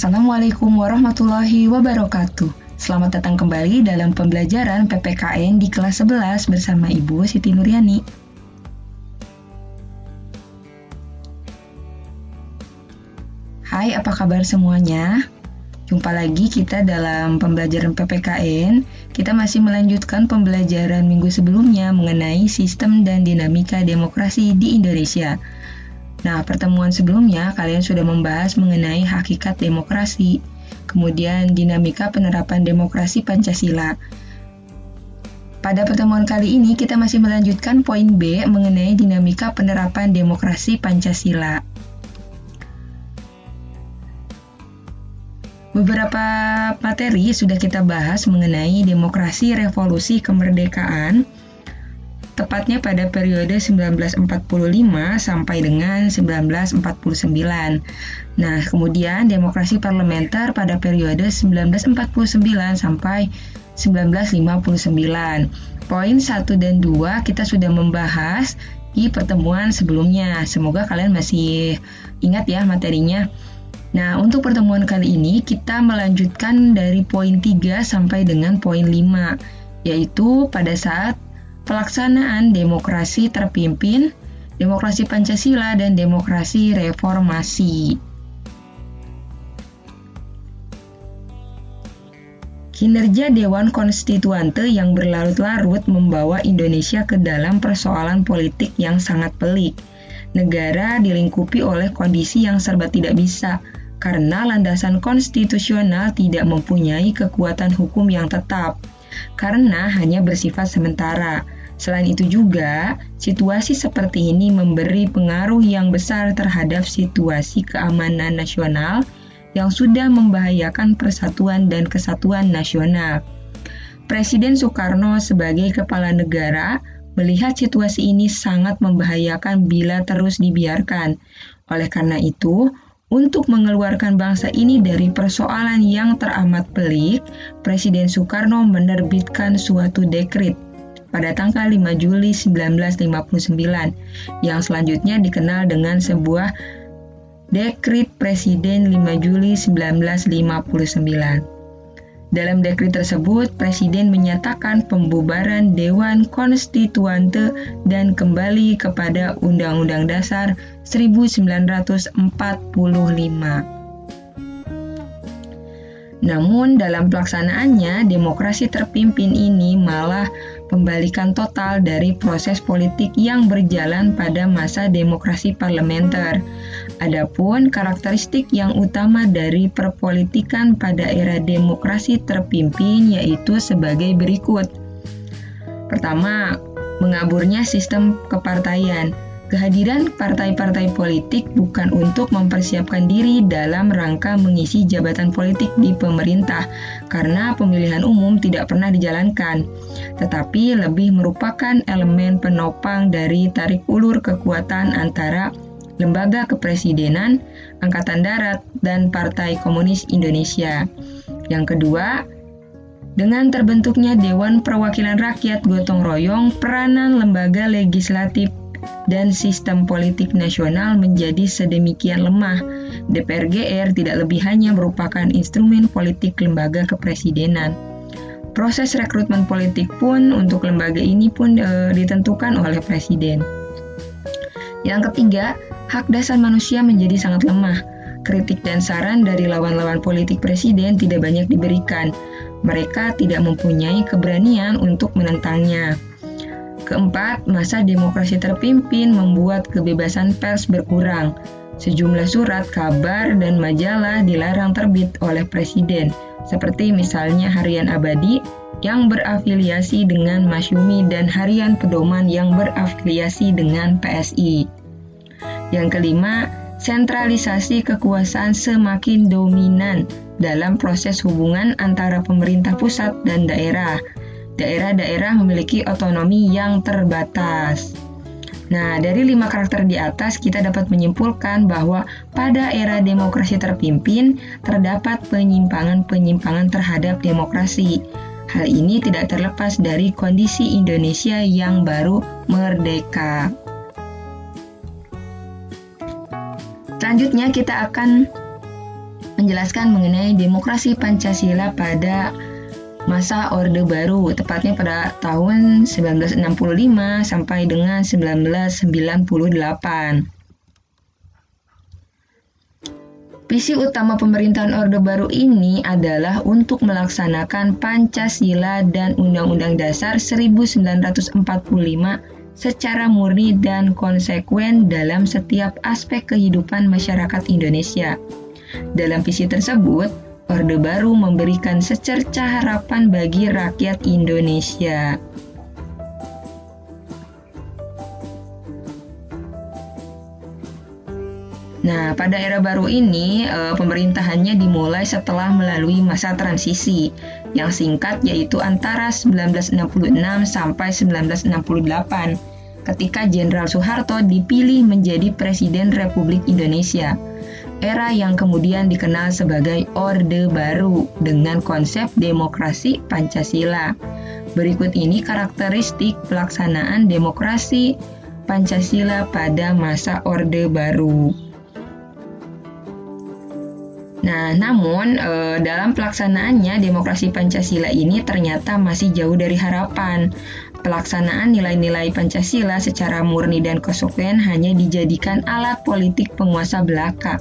Assalamualaikum warahmatullahi wabarakatuh. Selamat datang kembali dalam pembelajaran PPKN di kelas 11 bersama Ibu Siti Nuryani. Hai, apa kabar semuanya? Jumpa lagi kita dalam pembelajaran PPKN. Kita masih melanjutkan pembelajaran minggu sebelumnya mengenai sistem dan dinamika demokrasi di Indonesia. Nah, pertemuan sebelumnya kalian sudah membahas mengenai hakikat demokrasi, kemudian dinamika penerapan demokrasi Pancasila. Pada pertemuan kali ini kita masih melanjutkan poin B mengenai dinamika penerapan demokrasi Pancasila. Beberapa materi sudah kita bahas mengenai demokrasi revolusi kemerdekaan, tepatnya pada periode 1945 sampai dengan 1949. Nah, kemudian demokrasi parlementer pada periode 1949 sampai 1959. Poin 1 dan 2 kita sudah membahas di pertemuan sebelumnya. Semoga kalian masih ingat ya materinya. Nah, untuk pertemuan kali ini kita melanjutkan dari poin 3 sampai dengan poin 5, yaitu pada saat pelaksanaan demokrasi terpimpin, demokrasi Pancasila, dan demokrasi reformasi. Kinerja Dewan Konstituante yang berlarut-larut membawa Indonesia ke dalam persoalan politik yang sangat pelik. Negara dilingkupi oleh kondisi yang serba tidak bisa, karena landasan konstitusional tidak mempunyai kekuatan hukum yang tetap, karena hanya bersifat sementara. Selain itu juga, situasi seperti ini memberi pengaruh yang besar terhadap situasi keamanan nasional yang sudah membahayakan persatuan dan kesatuan nasional. Presiden Soekarno sebagai kepala negara melihat situasi ini sangat membahayakan bila terus dibiarkan. Oleh karena itu, untuk mengeluarkan bangsa ini dari persoalan yang teramat pelik, Presiden Soekarno menerbitkan suatu dekret pada tanggal 5 Juli 1959, yang selanjutnya dikenal dengan sebuah Dekret Presiden 5 Juli 1959. Dalam dekret tersebut, Presiden menyatakan pembubaran Dewan Konstituante dan kembali kepada Undang-Undang Dasar 1945. Namun dalam pelaksanaannya, demokrasi terpimpin ini malah pembalikan total dari proses politik yang berjalan pada masa demokrasi parlementer. Adapun karakteristik yang utama dari perpolitikan pada era demokrasi terpimpin yaitu sebagai berikut. Pertama, mengaburnya sistem kepartaian. Kehadiran partai-partai politik bukan untuk mempersiapkan diri dalam rangka mengisi jabatan politik di pemerintah, karena pemilihan umum tidak pernah dijalankan, tetapi lebih merupakan elemen penopang dari tarik ulur kekuatan antara Lembaga Kepresidenan, Angkatan Darat, dan Partai Komunis Indonesia. Yang kedua, dengan terbentuknya Dewan Perwakilan Rakyat gotong royong, peranan lembaga legislatif dan sistem politik nasional menjadi sedemikian lemah. DPR-GR tidak lebih hanya merupakan instrumen politik lembaga kepresidenan. Proses rekrutmen politik pun untuk lembaga ini pun ditentukan oleh presiden. Yang ketiga, hak dasar manusia menjadi sangat lemah. Kritik dan saran dari lawan-lawan politik presiden tidak banyak diberikan. Mereka tidak mempunyai keberanian untuk menentangnya. Keempat, masa demokrasi terpimpin membuat kebebasan pers berkurang. Sejumlah surat, kabar, dan majalah dilarang terbit oleh presiden, seperti misalnya Harian Abadi yang berafiliasi dengan Masyumi dan Harian Pedoman yang berafiliasi dengan PSI. Yang kelima, sentralisasi kekuasaan semakin dominan dalam proses hubungan antara pemerintah pusat dan daerah. Daerah-daerah memiliki otonomi yang terbatas. Nah, dari 5 karakter di atas kita dapat menyimpulkan bahwa pada era demokrasi terpimpin terdapat penyimpangan-penyimpangan terhadap demokrasi. Hal ini tidak terlepas dari kondisi Indonesia yang baru merdeka. Selanjutnya kita akan menjelaskan mengenai demokrasi Pancasila pada masa Orde Baru, tepatnya pada tahun 1965 sampai dengan 1998. Visi utama pemerintahan Orde Baru ini adalah untuk melaksanakan Pancasila dan Undang-Undang Dasar 1945 secara murni dan konsekuen dalam setiap aspek kehidupan masyarakat Indonesia. Dalam visi tersebut, Orde Baru memberikan secercah harapan bagi rakyat Indonesia. Nah, pada era baru ini, pemerintahannya dimulai setelah melalui masa transisi yang singkat, yaitu antara 1966 sampai 1968, ketika Jenderal Soeharto dipilih menjadi Presiden Republik Indonesia. Era yang kemudian dikenal sebagai Orde Baru dengan konsep demokrasi Pancasila. Berikut ini karakteristik pelaksanaan demokrasi Pancasila pada masa Orde Baru. Nah, namun dalam pelaksanaannya demokrasi Pancasila ini ternyata masih jauh dari harapan. Pelaksanaan nilai-nilai Pancasila secara murni dan konsekuen hanya dijadikan alat politik penguasa belaka.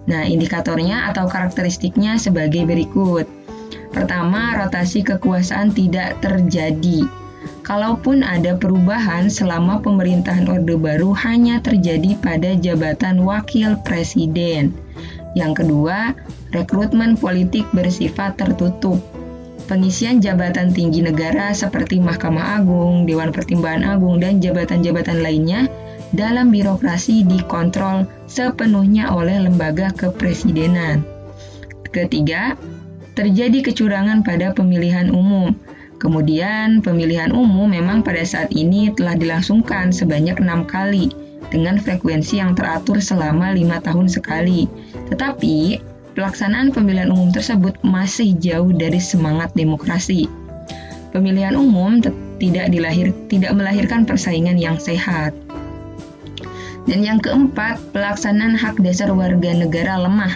Nah, indikatornya atau karakteristiknya sebagai berikut. Pertama, rotasi kekuasaan tidak terjadi. Kalaupun ada perubahan selama pemerintahan Orde Baru hanya terjadi pada jabatan wakil presiden. Yang kedua, rekrutmen politik bersifat tertutup. Pengisian jabatan tinggi negara seperti Mahkamah Agung, Dewan Pertimbangan Agung, dan jabatan-jabatan lainnya dalam birokrasi dikontrol sepenuhnya oleh lembaga kepresidenan. Ketiga, terjadi kecurangan pada pemilihan umum. Kemudian, pemilihan umum memang pada saat ini telah dilangsungkan sebanyak 6 kali dengan frekuensi yang teratur selama 5 tahun sekali. Tetapi, pelaksanaan pemilihan umum tersebut masih jauh dari semangat demokrasi. Pemilihan umum tidak melahirkan persaingan yang sehat. Dan yang keempat, pelaksanaan hak dasar warga negara lemah.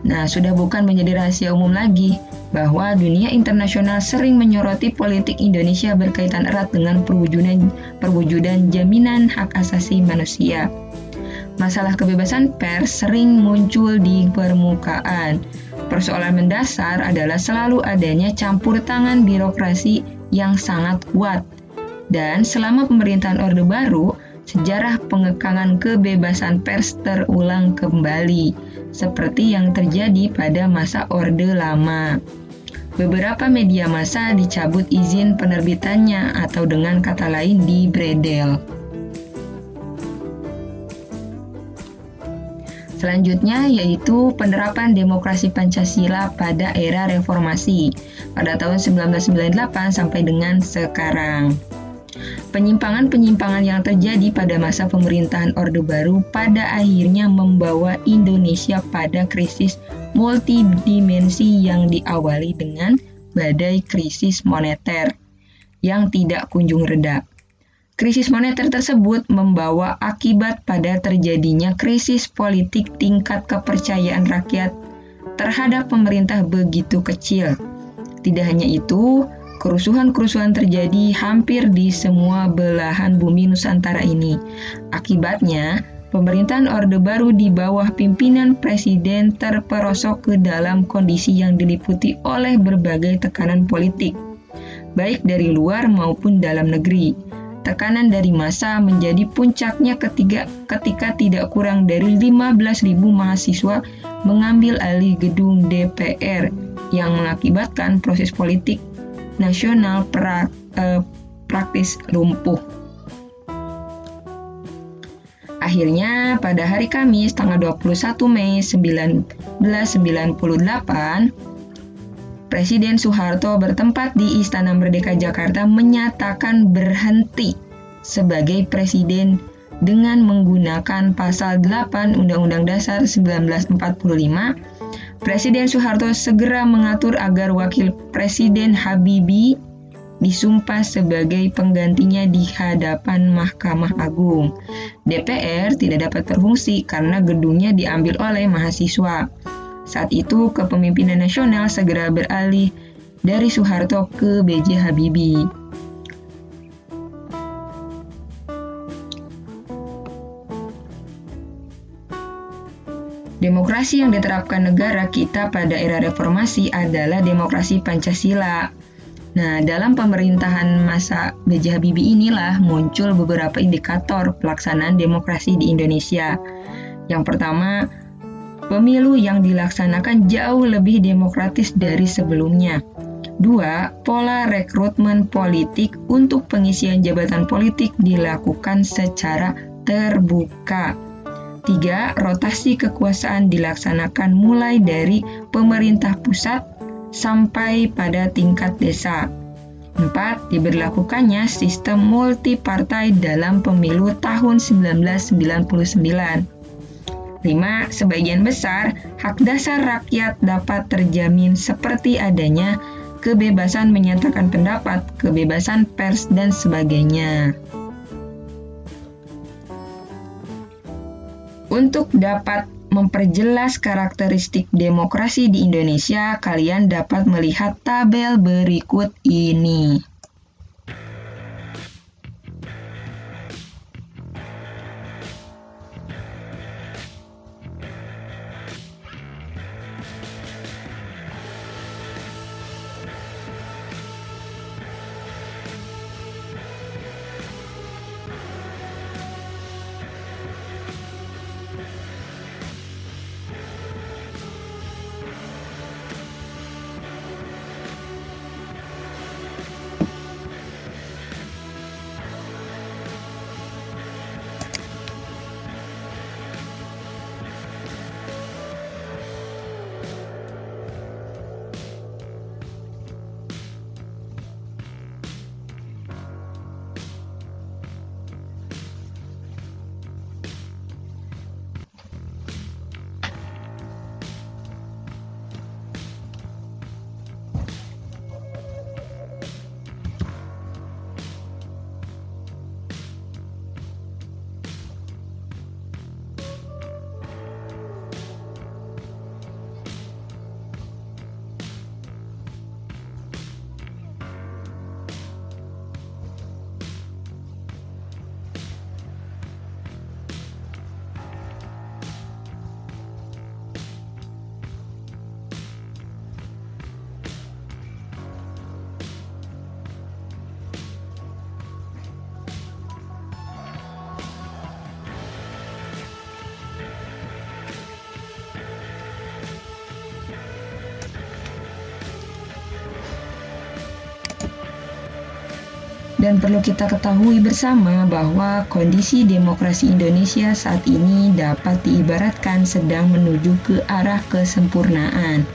Nah, sudah bukan menjadi rahasia umum lagi bahwa dunia internasional sering menyoroti politik Indonesia berkaitan erat dengan perwujudan jaminan hak asasi manusia. Masalah kebebasan pers sering muncul di permukaan. Persoalan mendasar adalah selalu adanya campur tangan birokrasi yang sangat kuat. Dan selama pemerintahan Orde Baru, sejarah pengekangan kebebasan pers terulang kembali, seperti yang terjadi pada masa Orde Lama. Beberapa media massa dicabut izin penerbitannya atau dengan kata lain dibredel. Selanjutnya yaitu penerapan demokrasi Pancasila pada era reformasi pada tahun 1998 sampai dengan sekarang. Penyimpangan-penyimpangan yang terjadi pada masa pemerintahan Orde Baru pada akhirnya membawa Indonesia pada krisis multidimensi yang diawali dengan badai krisis moneter yang tidak kunjung reda. Krisis moneter tersebut membawa akibat pada terjadinya krisis politik tingkat kepercayaan rakyat terhadap pemerintah begitu kecil. Tidak hanya itu, kerusuhan-kerusuhan terjadi hampir di semua belahan bumi Nusantara ini. Akibatnya, pemerintahan Orde Baru di bawah pimpinan presiden terperosok ke dalam kondisi yang diliputi oleh berbagai tekanan politik, baik dari luar maupun dalam negeri. Tekanan dari massa menjadi puncaknya ketika tidak kurang dari 15.000 mahasiswa mengambil alih gedung DPR yang mengakibatkan proses politik nasional praktis lumpuh. Akhirnya, pada hari Kamis tanggal 21 Mei 1998, Presiden Soeharto bertempat di Istana Merdeka Jakarta menyatakan berhenti sebagai presiden dengan menggunakan pasal 8 Undang-Undang Dasar 1945. Presiden Soeharto segera mengatur agar Wakil Presiden Habibie disumpah sebagai penggantinya di hadapan Mahkamah Agung. DPR tidak dapat berfungsi karena gedungnya diambil oleh mahasiswa. Saat itu kepemimpinan nasional segera beralih dari Soeharto ke B.J. Habibie. Demokrasi yang diterapkan negara kita pada era reformasi adalah demokrasi Pancasila. Nah, dalam pemerintahan masa B.J. Habibie inilah muncul beberapa indikator pelaksanaan demokrasi di Indonesia. Yang pertama, pemilu yang dilaksanakan jauh lebih demokratis dari sebelumnya. 2. Pola rekrutmen politik untuk pengisian jabatan politik dilakukan secara terbuka. 3. Rotasi kekuasaan dilaksanakan mulai dari pemerintah pusat sampai pada tingkat desa. 4. Diberlakukannya sistem multipartai dalam pemilu tahun 1999. 5. Sebagian besar hak dasar rakyat dapat terjamin seperti adanya kebebasan menyatakan pendapat, kebebasan pers, dan sebagainya. Untuk dapat memperjelas karakteristik demokrasi di Indonesia, kalian dapat melihat tabel berikut ini. Dan perlu kita ketahui bersama bahwa kondisi demokrasi Indonesia saat ini dapat diibaratkan sedang menuju ke arah kesempurnaan.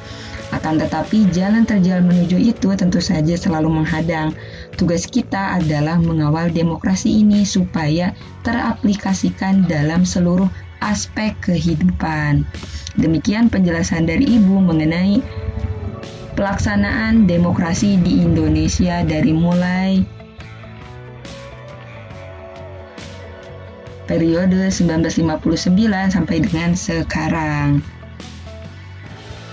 Akan tetapi jalan terjal menuju itu tentu saja selalu menghadang. Tugas kita adalah mengawal demokrasi ini supaya teraplikasikan dalam seluruh aspek kehidupan. Demikian penjelasan dari Ibu mengenai pelaksanaan demokrasi di Indonesia dari mulai periode 1959 sampai dengan sekarang.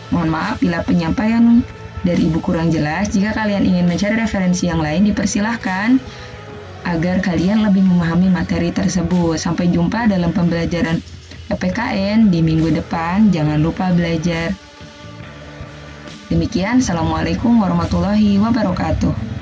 Mohon maaf bila penyampaian dari Ibu kurang jelas. Jika kalian ingin mencari referensi yang lain, dipersilahkan agar kalian lebih memahami materi tersebut. Sampai jumpa dalam pembelajaran PPKN di minggu depan. Jangan lupa belajar. Demikian, Assalamualaikum warahmatullahi wabarakatuh.